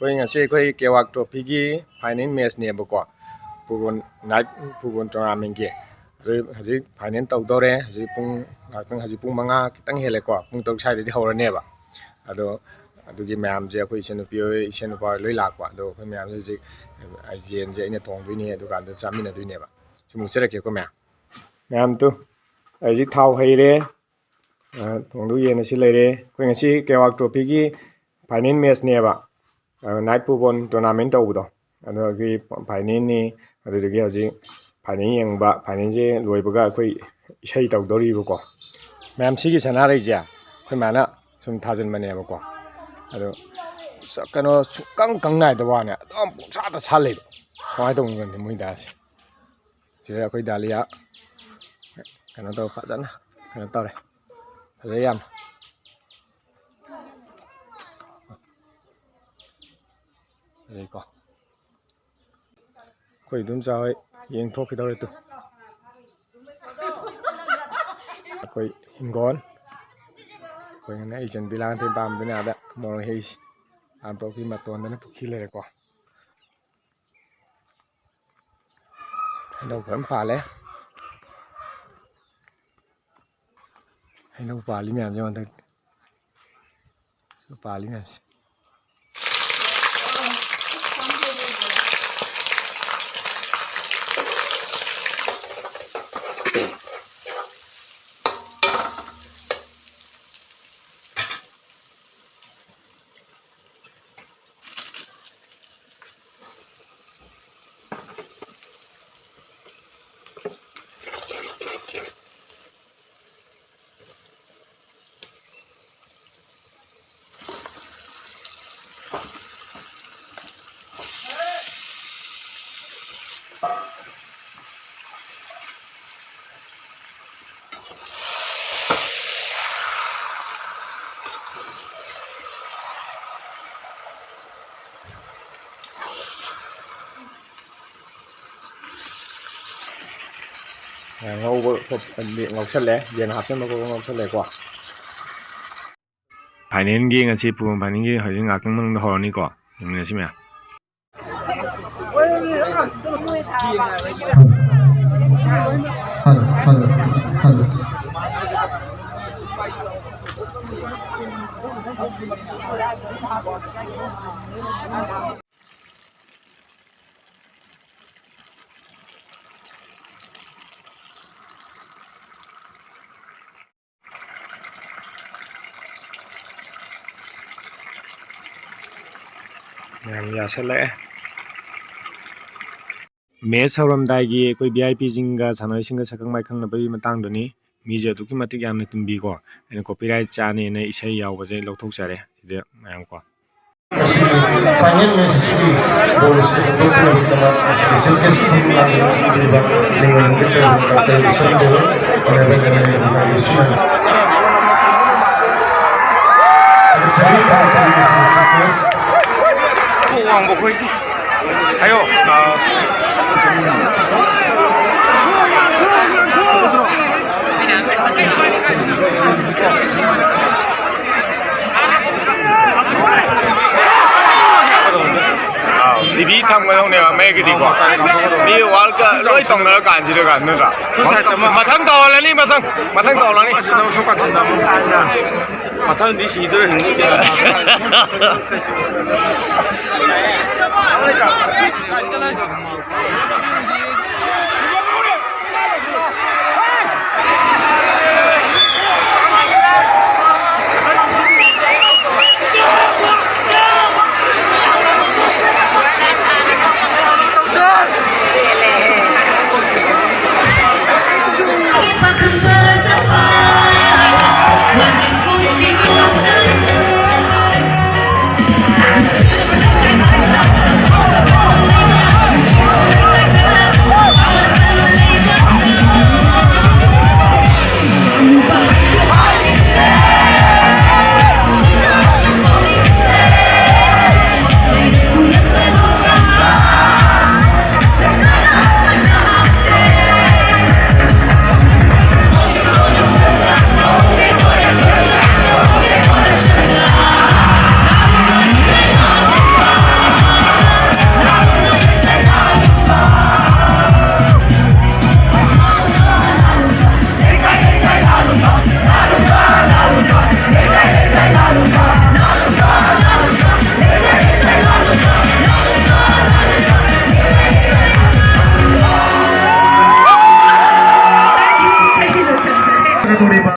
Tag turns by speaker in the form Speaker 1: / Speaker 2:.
Speaker 1: ꯑꯩꯈꯣꯏ ꯉꯁꯤ ꯑꯩꯈꯣꯏ ꯀꯦꯋꯥꯛ ꯇ꯭ꯔꯣꯐꯤꯒꯤ ꯐꯥꯏꯅꯦꯜ ꯃꯦꯠꯆꯅꯦꯕꯀꯣ ꯐꯨꯠꯕꯣꯜ ꯅꯥꯏꯠ ꯐꯨꯠꯕꯣꯜ ꯇꯣꯔꯅꯥꯃꯦꯟꯠꯒꯤ ꯍꯧꯖꯤꯛ ꯐꯥꯏꯅꯦꯜ ꯇꯧꯗꯧꯔꯦ ꯍꯧꯖꯤꯛ ꯄꯨꯡ ꯉꯥꯛꯇꯪ ꯍꯧꯖꯤꯛ ꯄꯨꯡ 5 ꯈꯤꯇꯪ ꯍꯦꯜꯂꯦꯀꯣ ꯄꯨꯡ 6 ꯁ꯭ꯋꯥꯏꯗꯗꯤ ꯍꯧꯔꯅꯦꯕ ꯑꯗꯣ ꯑꯗꯨꯒꯤ ꯃꯌꯥꯝꯁꯦ ꯑꯩꯈꯣꯏ ꯏꯆꯟꯅꯨꯄꯤ ꯍꯣꯏ ꯏꯆꯟ ꯅꯨꯄꯥ ꯍꯣꯏ ꯂꯣꯏ ꯂꯥꯛꯄ ꯑꯗꯣ ꯑꯩꯈꯣꯏ ꯃꯌꯥꯝꯁꯦ ꯍꯧꯖꯤꯛ ꯌꯦꯟꯁꯦ ꯑꯩꯅ ꯊꯣꯡꯗꯣꯏꯅꯤ ꯑꯗꯨꯀꯥꯟꯗ ꯆꯥꯃꯤꯟꯅꯗꯣꯏꯅꯦꯕ ꯁꯨꯝ ꯎꯠꯆꯔꯛꯀꯦꯀꯣ ꯃꯌꯥꯝ ꯇꯨ ꯍꯧꯖꯤꯛ ꯊꯥꯎ ꯍꯩꯔꯦ ꯊꯣꯡꯗꯨ ꯌꯦꯟ ꯑꯁꯤ ꯂꯩꯔꯦ ꯑꯩꯈꯣꯏ ꯉꯁꯤ ꯀꯦꯋꯥꯛ ꯇ꯭ꯔꯣꯐꯤꯒꯤ ꯐꯥꯏꯅꯦꯜ ꯃꯦꯠꯆꯅꯦꯕ ꯅꯥꯏꯠ ꯐꯨꯠꯕꯣꯜ ꯇꯣꯔꯅꯥꯃꯦꯟ ꯇꯧꯕꯗꯣ ꯑꯗꯣ ꯑꯩꯈꯣꯏ ꯐꯥꯏꯅꯦꯜꯅꯤ ꯑꯗꯨꯗꯒꯤ ꯍꯧꯖꯤꯛ ꯐꯥꯏꯅꯦꯜ ꯌꯦꯡꯕ ꯐꯥꯏꯅꯦꯜꯁꯦ ꯂꯣꯏꯕꯒ ꯑꯩꯈꯣꯏ ꯏꯁꯩ ꯇꯧꯗꯧꯔꯤꯕꯀꯣ ꯃꯌꯥꯝ ꯁꯤꯒꯤ ꯁꯅꯥꯔꯩꯁꯦ ꯑꯩꯈꯣꯏ ꯃꯥꯅ ꯁꯨꯝ ꯊꯥꯖꯤꯟꯕꯅꯦꯕꯀꯣ ꯑꯗꯣ ꯀꯩꯅꯣ ꯁꯨꯡꯀꯪ ꯅꯥꯏꯗꯕ ꯋꯥꯅꯦ ꯑꯗꯨꯝ ꯄꯨꯡꯁꯥꯗ ꯁꯥꯠ ꯂꯩꯕ ꯀꯃꯥꯏꯅ ꯇꯧꯅꯣ ꯈꯪꯗꯦ ꯃꯣꯏ ꯗꯥꯁꯦ ꯁꯤꯗ ꯑꯩꯈꯣꯏ ꯗꯥꯂꯤꯌꯥ ꯀꯩꯅꯣ ꯇꯧ ꯐꯖꯅ ꯀꯩꯅꯣ ꯇꯧꯔꯦ ꯐꯖꯩ ꯌꯥꯝ ꯐꯖꯩꯀꯣ ꯑꯩꯈꯣꯏ ꯏꯗꯣꯝꯆꯥ ꯍꯣꯏ ꯌꯦꯡꯊꯣꯛꯈꯤꯗꯧꯔꯦ ꯇꯨ ꯑꯩꯈꯣꯏ ꯍꯤꯡꯒꯣꯜ ꯑꯩꯈꯣꯏꯅ ꯏꯆꯟ ꯕꯤꯂꯥꯟꯊꯦ ꯄꯥꯝꯗꯨꯅ ꯑꯥꯗ ꯃꯣꯔꯣꯛ ꯍꯩꯁꯤ ꯄꯨꯈ꯭ꯔꯤ ꯃꯇꯣꯟꯗꯅ ꯄꯨꯈ꯭ꯔꯤ ꯂꯩꯔꯦꯀꯣ ꯍꯩꯅꯧ ꯐꯖꯅ ꯄꯥꯜꯂꯦ ꯍꯩꯅꯧ ꯄꯥꯜꯂꯤ ꯃꯌꯥꯝꯁꯦ ꯍꯟꯗꯛ ꯄꯥꯜꯂꯤ ꯃꯌꯥꯝꯁꯦ ꯉꯧꯕ ꯉꯧꯁꯜꯂꯦ ꯌꯦꯟ ꯍꯥꯞꯆꯤꯟꯕ ꯈꯣꯠꯄ ꯉꯧꯁꯜꯂꯦꯀꯣ ꯐꯥꯏꯅꯦꯜꯒꯤ ꯉꯁꯤ ꯐꯨꯠꯕꯣꯜ ꯐꯥꯏꯅꯦꯜꯒꯤ ꯍꯧꯖꯤꯛ ꯉꯥꯛꯇꯪ ꯃꯅꯨꯡꯗ ꯍꯧꯔꯅꯤꯀꯣ ꯌꯦꯡꯃꯤꯟꯅꯁꯤ ꯃꯌꯥꯝ ꯌꯥꯝ ꯌꯥꯁꯜꯂꯛꯑꯦ ꯃꯦꯠꯆ ꯍꯧꯔꯝꯗꯥꯏꯒꯤ ꯑꯩꯈꯣꯏ VIPꯁꯤꯡꯒ ꯁꯥꯟꯅꯔꯣꯏꯁꯤꯡꯒ ꯁꯛꯈꯪ ꯃꯥꯏꯈꯪꯅꯕꯒꯤ ꯃꯇꯥꯡꯗꯨꯅꯤ ꯃꯤꯁꯦ ꯑꯗꯨꯛꯀꯤ ꯃꯇꯤꯛ ꯌꯥꯝꯅ ꯇꯤꯟꯕꯤꯀꯣ ꯑꯩꯅ ꯀꯣꯄꯤꯔꯥꯏꯠ ꯆꯥꯅꯦꯅ ꯏꯁꯩ ꯌꯥꯎꯕꯁꯦ ꯂꯧꯊꯣꯛꯆꯔꯦ ꯁꯤꯗ ꯃꯌꯥꯝꯀꯣ
Speaker 2: ꯐꯥꯏꯅꯦꯜ ꯃꯦꯠꯆ ꯑꯁꯤꯒꯤ ꯕꯣꯜ ꯑꯁꯤ ꯍꯧꯗꯣꯛꯄꯒꯤꯗꯃꯛ ꯃꯁꯤꯒꯤ ꯁꯤꯟꯇꯦꯛꯁꯀꯤ ꯊꯧꯃꯤꯜ ꯂꯥꯡꯕꯤꯔꯤꯕ ꯅꯤꯡꯕ ꯆꯦꯌꯔꯃꯦꯟ ꯗꯥꯛꯇꯔ ꯏꯁꯟ ꯗꯦꯕ
Speaker 1: 하요. TV ꯊꯝꯒꯗꯧꯅꯦꯕ ꯃꯌꯦꯛꯀꯤꯗꯤꯀꯣ ꯃꯤ ꯋꯥꯔꯜꯗ ꯂꯣꯏ ꯇꯧꯅꯔ ꯀꯥꯟꯁꯤꯗ ꯅꯠꯇ꯭ꯔꯥ ꯃꯊꯪ ꯇꯧꯍꯜꯂꯅꯤ ꯃꯊꯪ ꯇꯧꯍꯜꯂꯅꯤ
Speaker 3: ꯃꯊꯪꯗꯤ ꯁꯤꯗꯣꯏ ꯍꯤꯡꯗꯣꯏ